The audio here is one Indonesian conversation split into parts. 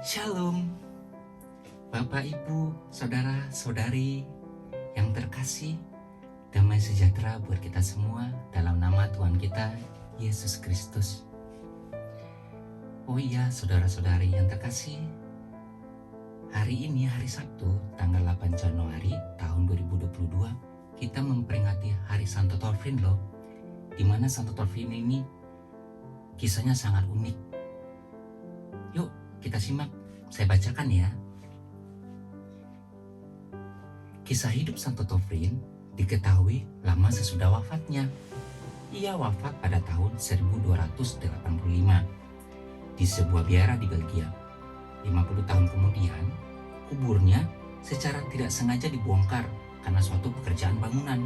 Shalom, Bapak, Ibu, Saudara, Saudari yang terkasih, damai sejahtera buat kita semua dalam nama Tuhan kita, Yesus Kristus. Oh iya, saudara-saudari yang terkasih, hari ini hari Sabtu, tanggal 8 Januari tahun 2022, kita memperingati Hari Santo Torfin loh, di mana Santo Torfin ini kisahnya sangat unik. Yuk, kita simak, saya bacakan ya. Kisah hidup Santo Torfin diketahui lama sesudah wafatnya. Ia wafat pada tahun 1285 di sebuah biara di Belgia. 50 tahun kemudian, kuburnya secara tidak sengaja dibongkar karena suatu pekerjaan bangunan.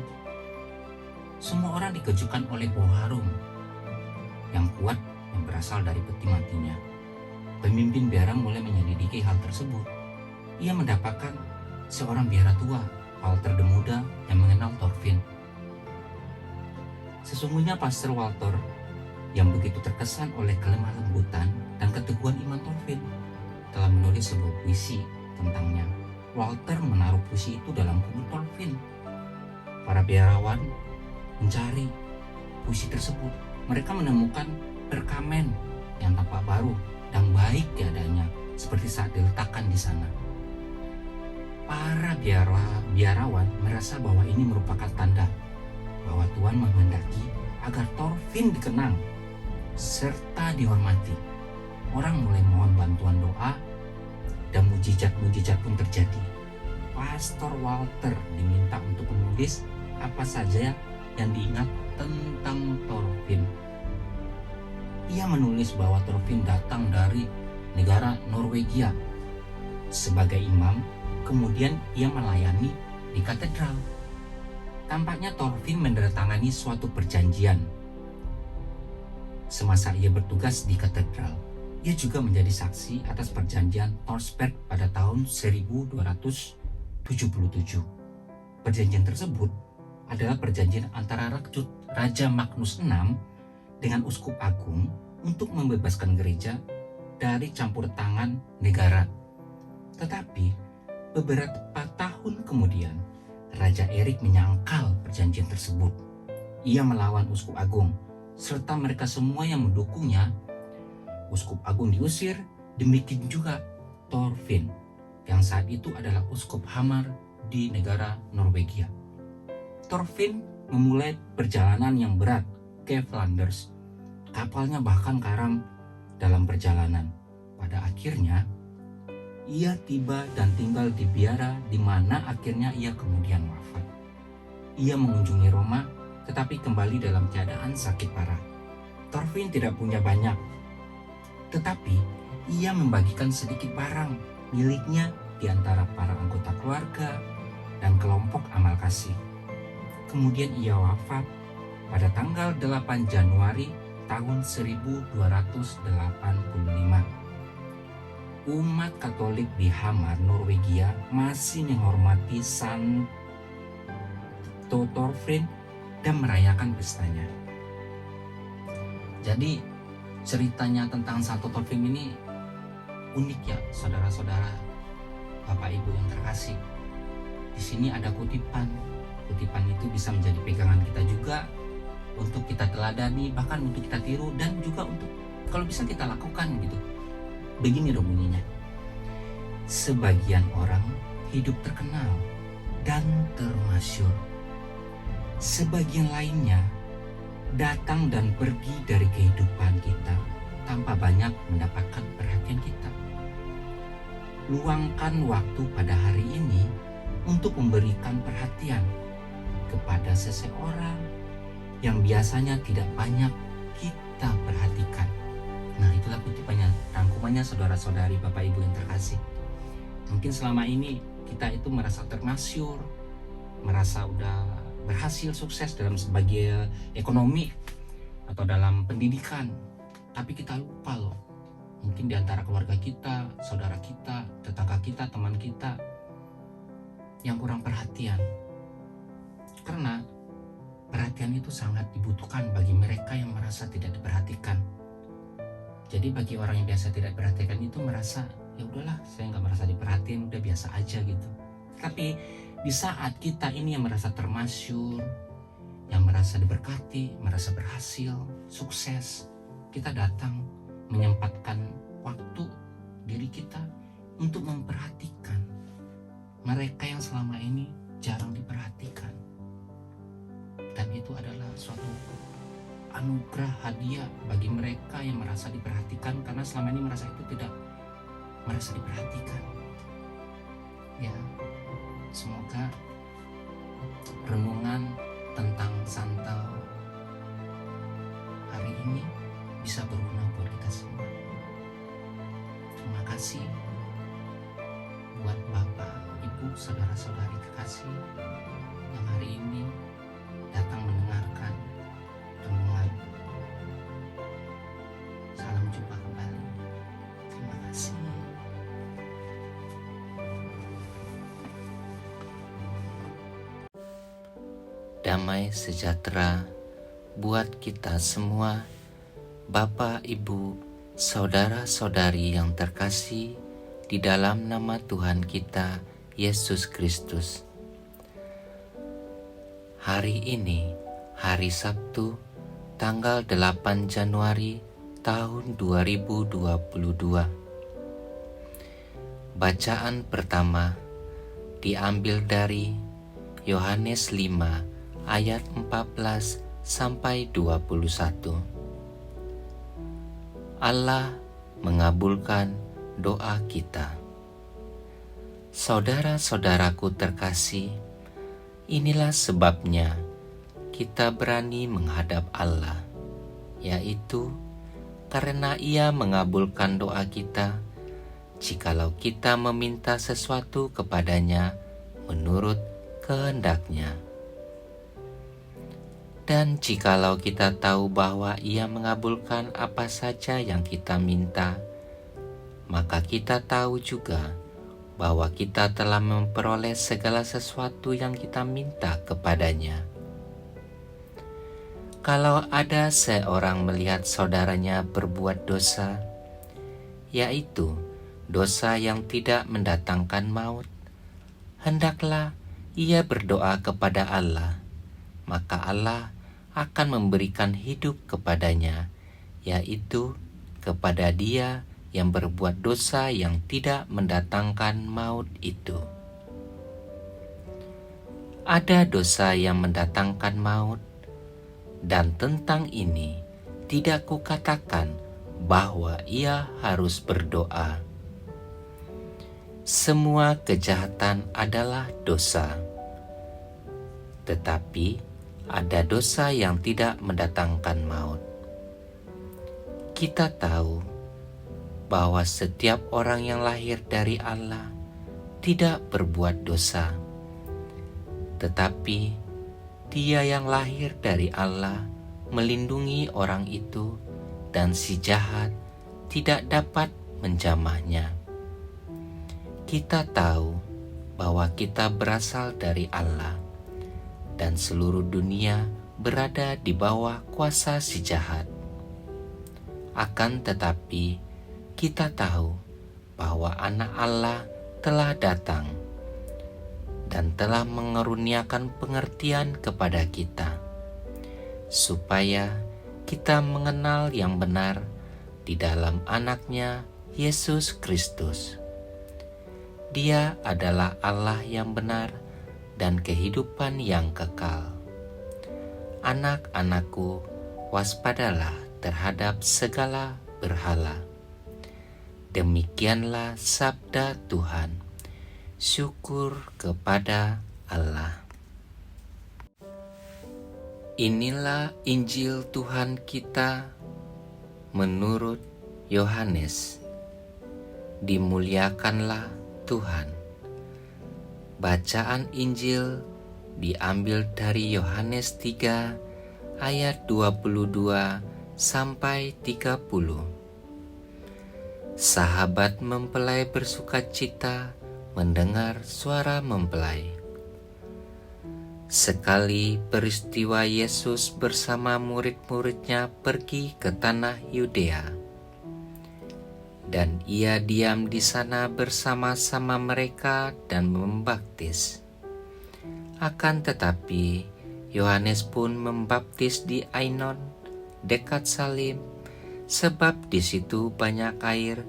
Semua orang dikejutkan oleh bau harum yang kuat yang berasal dari peti matinya. Pemimpin biara mulai menyelidiki hal tersebut. Ia mendapatkan seorang biara tua, Walter the Muda, yang mengenal Torfin. Sesungguhnya Pastor Walter yang begitu terkesan oleh kelemah lembutan dan keteguhan iman Torfin telah menulis sebuah puisi tentangnya. Walter menaruh puisi itu dalam kubur Torfin. Para biarawan mencari puisi tersebut. Mereka menemukan perkamen yang tampak baru dan baik keadaannya, seperti saat diletakkan di sana. Para biarawan merasa bahwa ini merupakan tanda bahwa Tuhan menghendaki agar Torfin dikenang serta dihormati. Orang mulai mohon bantuan doa dan mujizat-mujizat pun terjadi. Pastor Walter diminta untuk menulis apa saja yang diingat tentang Torfin. Ia menulis bahwa Torfin datang dari negara Norwegia sebagai imam, kemudian ia melayani di katedral. Tampaknya Torfin menandatangani suatu perjanjian semasa ia bertugas di katedral. Ia juga menjadi saksi atas perjanjian Torsberg pada tahun 1277. Perjanjian tersebut adalah perjanjian antara Raja Magnus VI dengan Uskup Agung untuk membebaskan gereja dari campur tangan negara. Tetapi beberapa tahun kemudian, Raja Erik menyangkal perjanjian tersebut. Ia melawan Uskup Agung serta mereka semua yang mendukungnya. Uskup Agung diusir, demikian juga Torfin yang saat itu adalah Uskup Hamar di negara Norwegia. Torfin memulai perjalanan yang berat ke Flanders. Kapalnya bahkan karam dalam perjalanan. Pada akhirnya, ia tiba dan tinggal di biara di mana akhirnya ia kemudian wafat. Ia mengunjungi Roma, tetapi kembali dalam keadaan sakit parah. Torfin tidak punya banyak, tetapi ia membagikan sedikit barang miliknya di antara para anggota keluarga dan kelompok amal kasih. Kemudian ia wafat pada tanggal 8 Januari tahun 1285. Umat Katolik di Hamar, Norwegia masih menghormati Santo Torfin dan merayakan pestanya. Jadi ceritanya tentang Santo Torfin ini unik ya, saudara-saudara, Bapak Ibu yang terkasih. Di sini ada kutipan. Kutipan itu bisa menjadi pegangan kita juga untuk kita teladani, bahkan untuk kita tiru, dan juga untuk kalau bisa kita lakukan gitu. Begini dong bunyinya. Sebagian orang hidup terkenal dan termasyur. Sebagian lainnya datang dan pergi dari kehidupan kita tanpa banyak mendapatkan perhatian kita. Luangkan waktu pada hari ini untuk memberikan perhatian kepada seseorang yang biasanya tidak banyak kita perhatikan. Nah, itulah kutipannya, rangkumannya saudara-saudari, Bapak Ibu yang terkasih. Mungkin selama ini kita itu merasa termasyur, merasa udah berhasil sukses dalam sebagai ekonomi atau dalam pendidikan, tapi kita lupa loh, mungkin di antara keluarga kita, saudara kita, tetangga kita, teman kita yang kurang perhatian. Karena perhatian itu sangat dibutuhkan bagi mereka yang merasa tidak diperhatikan. Jadi bagi orang yang biasa tidak diperhatikan itu merasa, ya udahlah, saya nggak merasa diperhatiin, udah biasa aja gitu. Tapi di saat kita ini yang merasa termasyur, yang merasa diberkati, merasa berhasil, sukses, kita datang menyempatkan waktu diri kita untuk memperhatikan mereka yang selama ini jarang diperhatikan. Dan itu adalah suatu anugerah, hadiah bagi mereka yang merasa diperhatikan, karena selama ini merasa itu tidak merasa diperhatikan. Ya, semoga renungan tentang santau hari ini bisa berguna buat kita semua. Terima kasih buat Bapak, Ibu, saudara-saudari kekasih yang hari ini datang mendengarkan renungan. Salam jumpa kembali. Terima kasih. Damai sejahtera buat kita semua, Bapak, Ibu, saudara-saudari yang terkasih di dalam nama Tuhan kita Yesus Kristus. Hari ini, hari Sabtu, tanggal 8 Januari tahun 2022. Bacaan pertama diambil dari Yohanes 5 ayat 14 sampai 21. Allah mengabulkan doa kita. Saudara-saudaraku terkasih, inilah sebabnya kita berani menghadap Allah, yaitu karena Ia mengabulkan doa kita jikalau kita meminta sesuatu kepadanya menurut kehendak-Nya. Dan jikalau kita tahu bahwa Ia mengabulkan apa saja yang kita minta, maka kita tahu juga bahwa kita telah memperoleh segala sesuatu yang kita minta kepadanya. Kalau ada seorang melihat saudaranya berbuat dosa, yaitu dosa yang tidak mendatangkan maut, hendaklah ia berdoa kepada Allah, maka Allah akan memberikan hidup kepadanya, yaitu kepada dia yang berbuat dosa yang tidak mendatangkan maut itu. Ada dosa yang mendatangkan maut, dan tentang ini tidak kukatakan bahwa ia harus berdoa. Semua kejahatan adalah dosa, tetapi ada dosa yang tidak mendatangkan maut. Kita tahu bahwa setiap orang yang lahir dari Allah tidak berbuat dosa, tetapi Dia yang lahir dari Allah melindungi orang itu, dan si jahat tidak dapat menjamahnya. Kita tahu bahwa kita berasal dari Allah, dan seluruh dunia berada di bawah kuasa si jahat. Akan tetapi, kita tahu bahwa Anak Allah telah datang dan telah mengaruniakan pengertian kepada kita, supaya kita mengenal yang benar di dalam Anaknya Yesus Kristus. Dia adalah Allah yang benar dan kehidupan yang kekal. Anak-anakku, waspadalah terhadap segala berhala. Demikianlah sabda Tuhan. Syukur kepada Allah. Inilah Injil Tuhan kita menurut Yohanes. Dimuliakanlah Tuhan. Bacaan Injil diambil dari Yohanes 3 ayat 22 sampai 30. Sahabat mempelai bersukacita mendengar suara mempelai. Sekali peristiwa Yesus bersama murid-muridnya pergi ke tanah Yudea, dan ia diam di sana bersama-sama mereka dan membaptis. Akan tetapi, Yohanes pun membaptis di Ainon, dekat Salim, sebab di situ banyak air,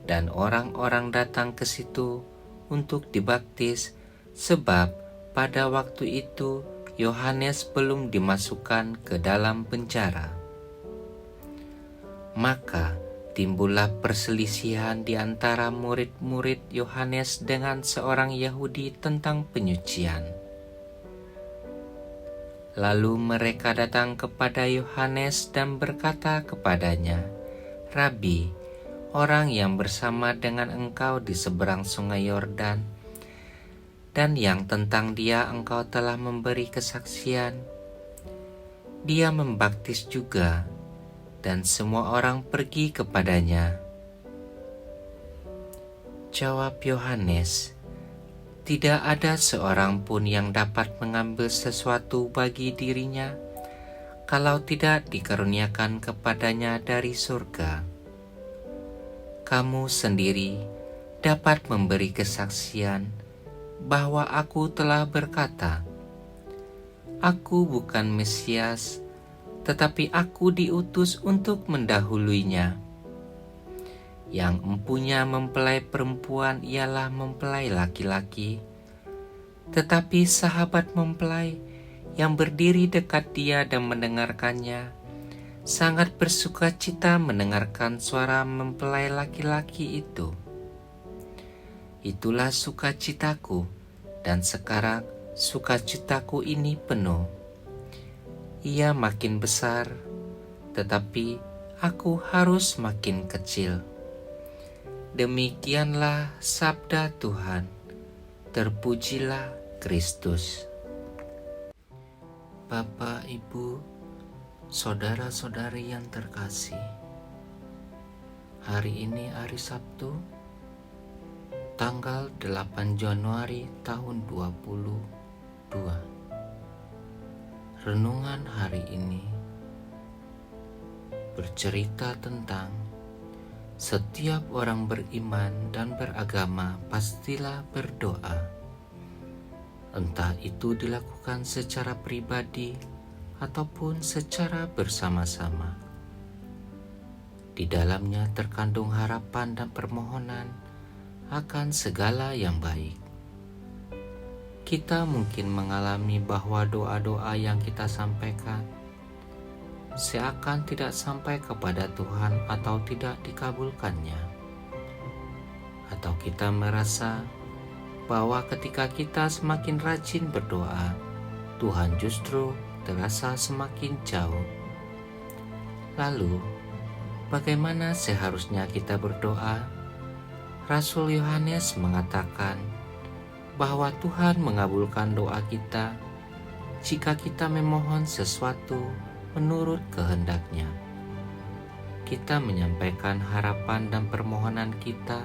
dan orang-orang datang ke situ untuk dibaptis, sebab pada waktu itu Yohanes belum dimasukkan ke dalam penjara. Maka timbullah perselisihan di antara murid-murid Yohanes dengan seorang Yahudi tentang penyucian. Lalu mereka datang kepada Yohanes dan berkata kepadanya, "Rabi, orang yang bersama dengan engkau di seberang sungai Yordan, dan yang tentang dia engkau telah memberi kesaksian, dia membaptis juga, dan semua orang pergi kepadanya." Jawab Yohanes, "Tidak ada seorang pun yang dapat mengambil sesuatu bagi dirinya, kalau tidak dikaruniakan kepadanya dari surga. Kamu sendiri dapat memberi kesaksian bahwa aku telah berkata, aku bukan Mesias, tetapi aku diutus untuk mendahuluinya. Yang empunya mempelai perempuan ialah mempelai laki-laki, tetapi sahabat mempelai yang berdiri dekat dia dan mendengarkannya sangat bersukacita mendengarkan suara mempelai laki-laki itu. Itulah sukacitaku, dan sekarang sukacitaku ini penuh. Ia makin besar, tetapi aku harus makin kecil." Demikianlah sabda Tuhan. Terpujilah Kristus. Bapak, Ibu, saudara-saudari yang terkasih, hari ini hari Sabtu, tanggal 8 Januari tahun 2022. Renungan hari ini bercerita tentang setiap orang beriman dan beragama pastilah berdoa. Entah itu dilakukan secara pribadi ataupun secara bersama-sama. Di dalamnya terkandung harapan dan permohonan akan segala yang baik. Kita mungkin mengalami bahwa doa-doa yang kita sampaikan seakan tidak sampai kepada Tuhan atau tidak dikabulkannya. Atau kita merasa bahwa ketika kita semakin rajin berdoa, Tuhan justru terasa semakin jauh. Lalu, bagaimana seharusnya kita berdoa? Rasul Yohanes mengatakan bahwa Tuhan mengabulkan doa kita jika kita memohon sesuatu menurut kehendak-Nya. Kita menyampaikan harapan dan permohonan kita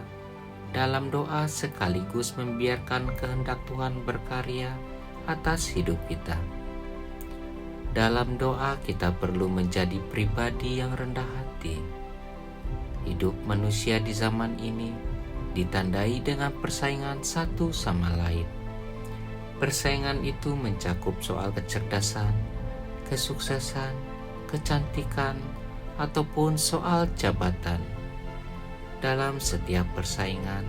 dalam doa sekaligus membiarkan kehendak Tuhan berkarya atas hidup kita. Dalam doa kita perlu menjadi pribadi yang rendah hati. Hidup manusia di zaman ini ditandai dengan persaingan satu sama lain. Persaingan itu mencakup soal kecerdasan, kesuksesan, kecantikan, ataupun soal jabatan. Dalam setiap persaingan,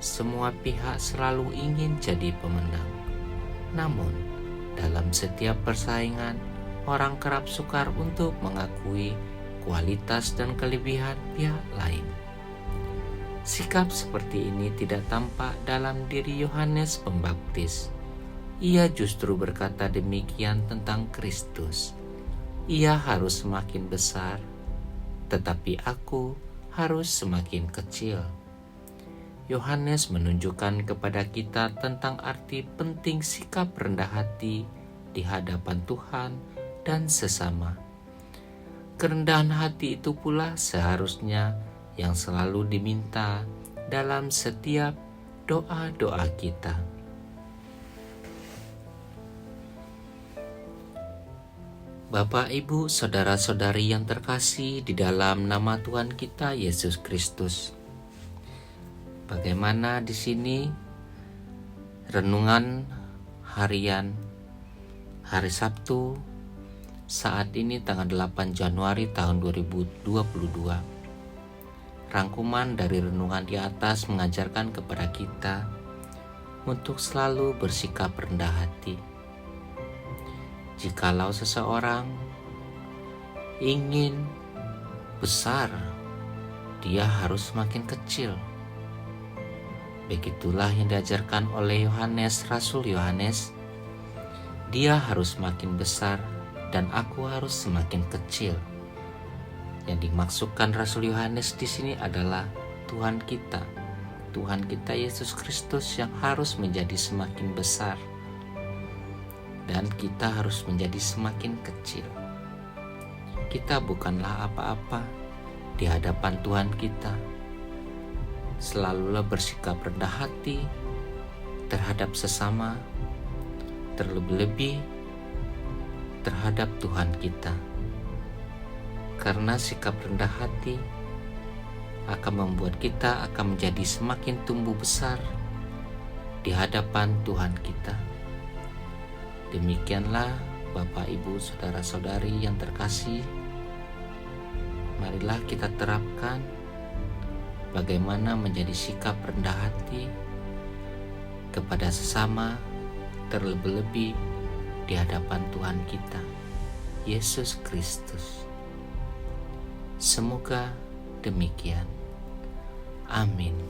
semua pihak selalu ingin jadi pemenang. Namun, dalam setiap persaingan, orang kerap sukar untuk mengakui kualitas dan kelebihan pihak lain. Sikap seperti ini tidak tampak dalam diri Yohanes Pembaptis. Ia justru berkata demikian tentang Kristus. Ia harus semakin besar, tetapi aku harus semakin kecil. Yohanes menunjukkan kepada kita tentang arti penting sikap rendah hati di hadapan Tuhan dan sesama. Kerendahan hati itu pula seharusnya yang selalu diminta dalam setiap doa-doa kita. Bapak, Ibu, saudara-saudari yang terkasih di dalam nama Tuhan kita Yesus Kristus. Bagaimana di sini renungan harian hari Sabtu saat ini tanggal 8 Januari tahun 2022. Rangkuman dari renungan di atas mengajarkan kepada kita untuk selalu bersikap rendah hati. Jikalau seseorang ingin besar, dia harus makin kecil. Begitulah yang diajarkan oleh Yohanes, Rasul Yohanes. Dia harus makin besar dan aku harus semakin kecil. Yang dimaksudkan Rasul Yohanes di sini adalah Tuhan kita Yesus Kristus yang harus menjadi semakin besar dan kita harus menjadi semakin kecil. Kita bukanlah apa-apa di hadapan Tuhan kita. Selalulah bersikap rendah hati terhadap sesama, terlebih-lebih terhadap Tuhan kita. Karena sikap rendah hati akan membuat kita akan menjadi semakin tumbuh besar di hadapan Tuhan kita. Demikianlah Bapak, Ibu, saudara-saudari yang terkasih, marilah kita terapkan bagaimana menjadi sikap rendah hati kepada sesama, terlebih-lebih di hadapan Tuhan kita, Yesus Kristus. Semoga demikian. Amin.